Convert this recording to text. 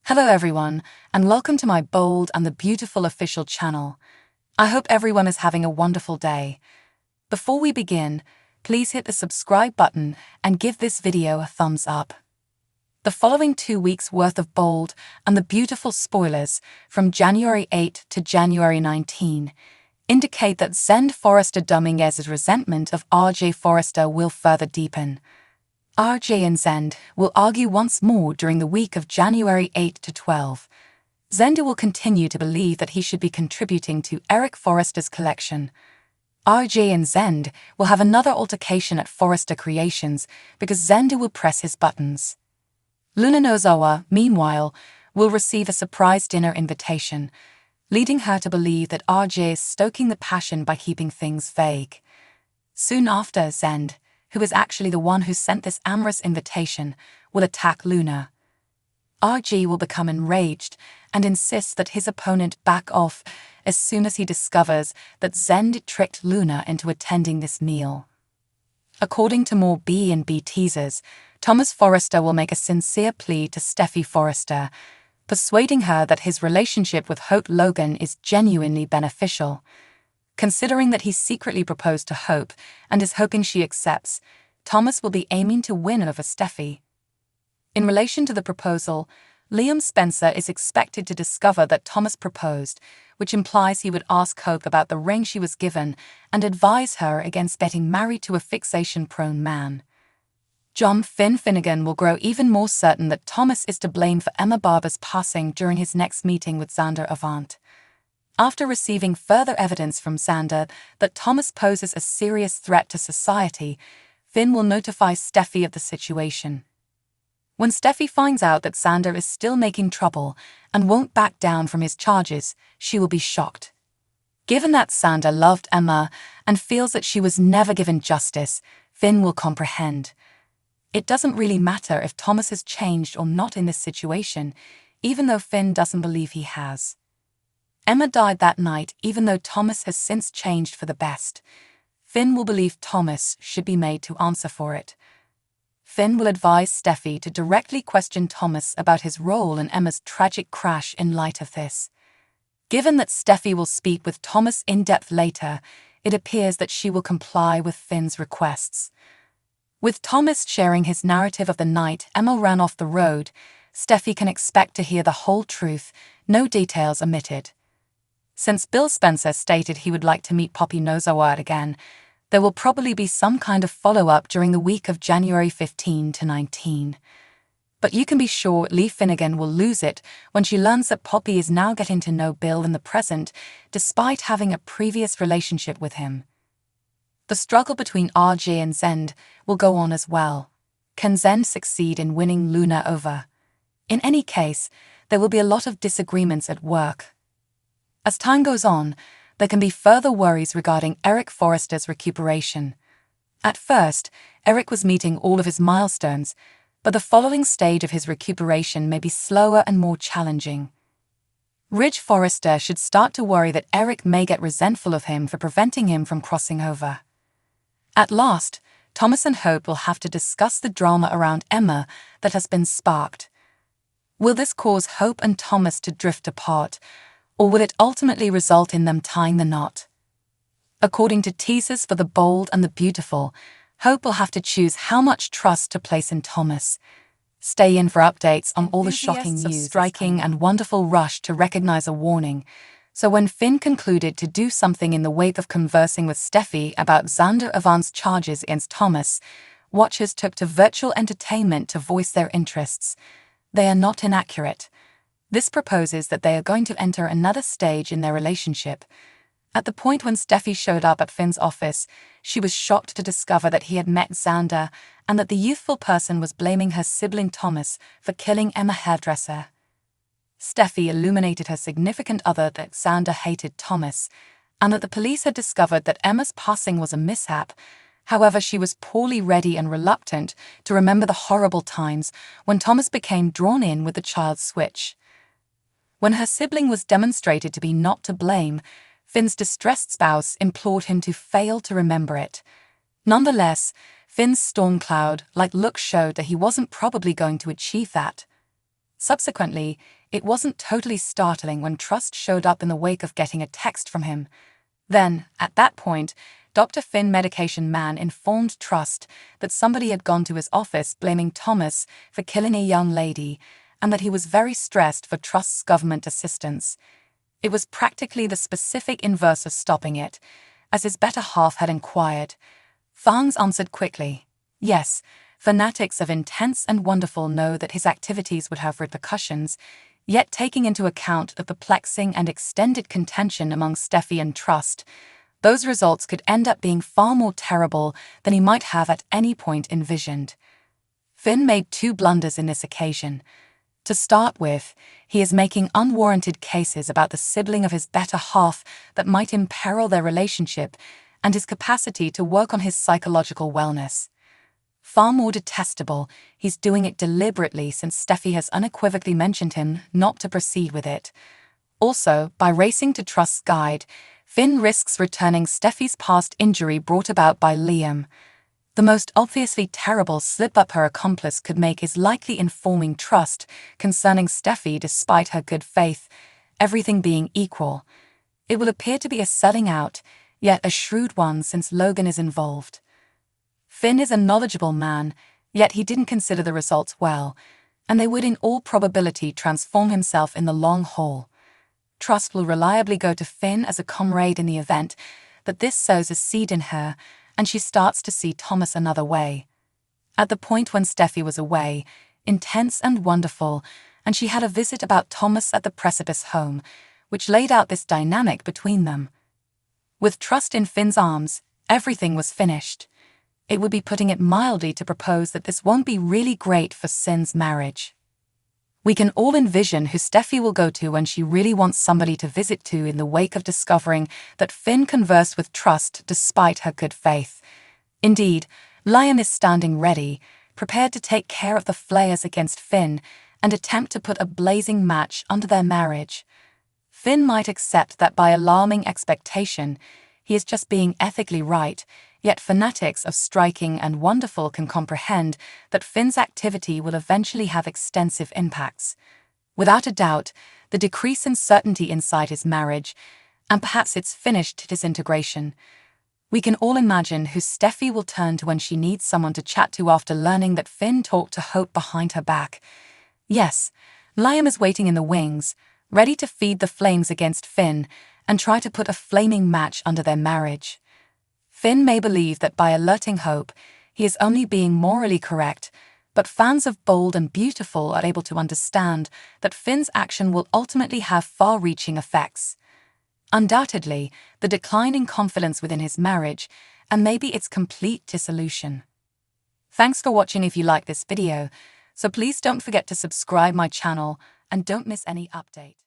Hello everyone, and welcome to my bold and the beautiful official channel. I hope everyone is having a wonderful day. Before we begin, please hit the subscribe button and give this video a thumbs up. The following 2 weeks worth of bold and the beautiful spoilers from January 8 to January 19 indicate that Zend Forrester Dominguez's resentment of RJ Forrester will further deepen. RJ and Zend will argue once more during the week of January 8 to 12. Zend will continue to believe that he should be contributing to Eric Forrester's collection. RJ and Zend will have another altercation at Forrester Creations because Zend will press his buttons. Luna Nozawa, meanwhile, will receive a surprise dinner invitation, leading her to believe that RJ is stoking the passion by keeping things vague. Soon after, Zend, who is actually the one who sent this amorous invitation, will attack Luna. RG will become enraged and insist that his opponent back off as soon as he discovers that Zend tricked Luna into attending this meal. According to more B&B teasers, Thomas Forrester will make a sincere plea to Steffi Forrester, persuading her that his relationship with Hope Logan is genuinely beneficial. Considering that he secretly proposed to Hope and is hoping she accepts, Thomas will be aiming to win over Steffi. In relation to the proposal, Liam Spencer is expected to discover that Thomas proposed, which implies he would ask Hope about the ring she was given and advise her against getting married to a fixation-prone man. John Finnegan will grow even more certain that Thomas is to blame for Emma Barber's passing during his next meeting with Xander Avant. After receiving further evidence from Xander that Thomas poses a serious threat to society, Finn will notify Steffi of the situation. When Steffi finds out that Xander is still making trouble and won't back down from his charges, she will be shocked. Given that Xander loved Emma and feels that she was never given justice, Finn will comprehend. It doesn't really matter if Thomas has changed or not in this situation, even though Finn doesn't believe he has. Emma died that night even though Thomas has since changed for the best. Finn will believe Thomas should be made to answer for it. Finn will advise Steffi to directly question Thomas about his role in Emma's tragic crash in light of this. Given that Steffi will speak with Thomas in depth later, it appears that she will comply with Finn's requests. With Thomas sharing his narrative of the night Emma ran off the road, Steffi can expect to hear the whole truth, no details omitted. Since Bill Spencer stated he would like to meet Poppy Nozawa again, there will probably be some kind of follow-up during the week of January 15 to 19. But you can be sure Lee Finnegan will lose it when she learns that Poppy is now getting to know Bill in the present, despite having a previous relationship with him. The struggle between RJ and Zend will go on as well. Can Zend succeed in winning Luna over? In any case, there will be a lot of disagreements at work. As time goes on, there can be further worries regarding Eric Forrester's recuperation. At first, Eric was meeting all of his milestones, but the following stage of his recuperation may be slower and more challenging. Ridge Forrester should start to worry that Eric may get resentful of him for preventing him from crossing over. At last, Thomas and Hope will have to discuss the drama around Emma that has been sparked. Will this cause Hope and Thomas to drift apart, or will it ultimately result in them tying the knot? According to teasers for the bold and the beautiful, Hope will have to choose how much trust to place in Thomas. Stay in for updates on all the shocking news, striking and wonderful rush to recognize a warning. So when Finn concluded to do something in the wake of conversing with Steffi about Xander Avant's charges against Thomas, watchers took to virtual entertainment to voice their interests. They are not inaccurate. This proposes that they are going to enter another stage in their relationship. At the point when Steffi showed up at Finn's office, she was shocked to discover that he had met Xander and that the youthful person was blaming her sibling Thomas for killing Emma hairdresser. Steffi illuminated her significant other that Xander hated Thomas and that the police had discovered that Emma's passing was a mishap. However, she was poorly ready and reluctant to remember the horrible times when Thomas became drawn in with the child's switch. When her sibling was demonstrated to be not to blame, Finn's distressed spouse implored him to fail to remember it. Nonetheless, Finn's storm cloud-like look showed that he wasn't probably going to achieve that. Subsequently, it wasn't totally startling when Trust showed up in the wake of getting a text from him. Then, at that point, Dr. Finn Medication Man informed Trust that somebody had gone to his office blaming Thomas for killing a young lady, and that he was very stressed for Trust's government assistance. It was practically the specific inverse of stopping it, as his better half had inquired. Fangs answered quickly, yes, fanatics of Intense and Wonderful know that his activities would have repercussions, yet taking into account the perplexing and extended contention among Steffi and Trust, those results could end up being far more terrible than he might have at any point envisioned. Finn made two blunders in this occasion. To start with, he is making unwarranted cases about the sibling of his better half that might imperil their relationship and his capacity to work on his psychological wellness. Far more detestable, he's doing it deliberately since Steffi has unequivocally mentioned him not to proceed with it. Also, by racing to Trust's guide, Finn risks returning Steffi's past injury brought about by Liam. The most obviously terrible slip-up her accomplice could make is likely informing Trust concerning Steffi despite her good faith, everything being equal. It will appear to be a selling out, yet a shrewd one since Logan is involved. Finn is a knowledgeable man, yet he didn't consider the results well, and they would in all probability transform himself in the long haul. Trust will reliably go to Finn as a comrade in the event, but this sows a seed in her, and she starts to see Thomas another way. At the point when Steffi was away, Intense and Wonderful, and she had a visit about Thomas at the Precipice home, which laid out this dynamic between them. With Trust in Finn's arms, everything was finished. It would be putting it mildly to propose that this won't be really great for Sin's marriage. We can all envision who Steffi will go to when she really wants somebody to visit to in the wake of discovering that Finn conversed with Trust despite her good faith. Indeed, Liam is standing ready, prepared to take care of the flayers against Finn and attempt to put a blazing match under their marriage. Finn might accept that by alarming expectation, he is just being ethically right, yet fanatics of Striking and Wonderful can comprehend that Finn's activity will eventually have extensive impacts. Without a doubt, the decrease in certainty inside his marriage, and perhaps its finished disintegration. We can all imagine who Steffi will turn to when she needs someone to chat to after learning that Finn talked to Hope behind her back. Yes, Liam is waiting in the wings, ready to feed the flames against Finn and try to put a flaming match under their marriage. Finn may believe that by alerting Hope, he is only being morally correct, but fans of Bold and Beautiful are able to understand that Finn's action will ultimately have far-reaching effects. Undoubtedly, the decline in confidence within his marriage, and maybe its complete dissolution. Thanks for watching. If you like this video, so please don't forget to subscribe my channel and don't miss any update.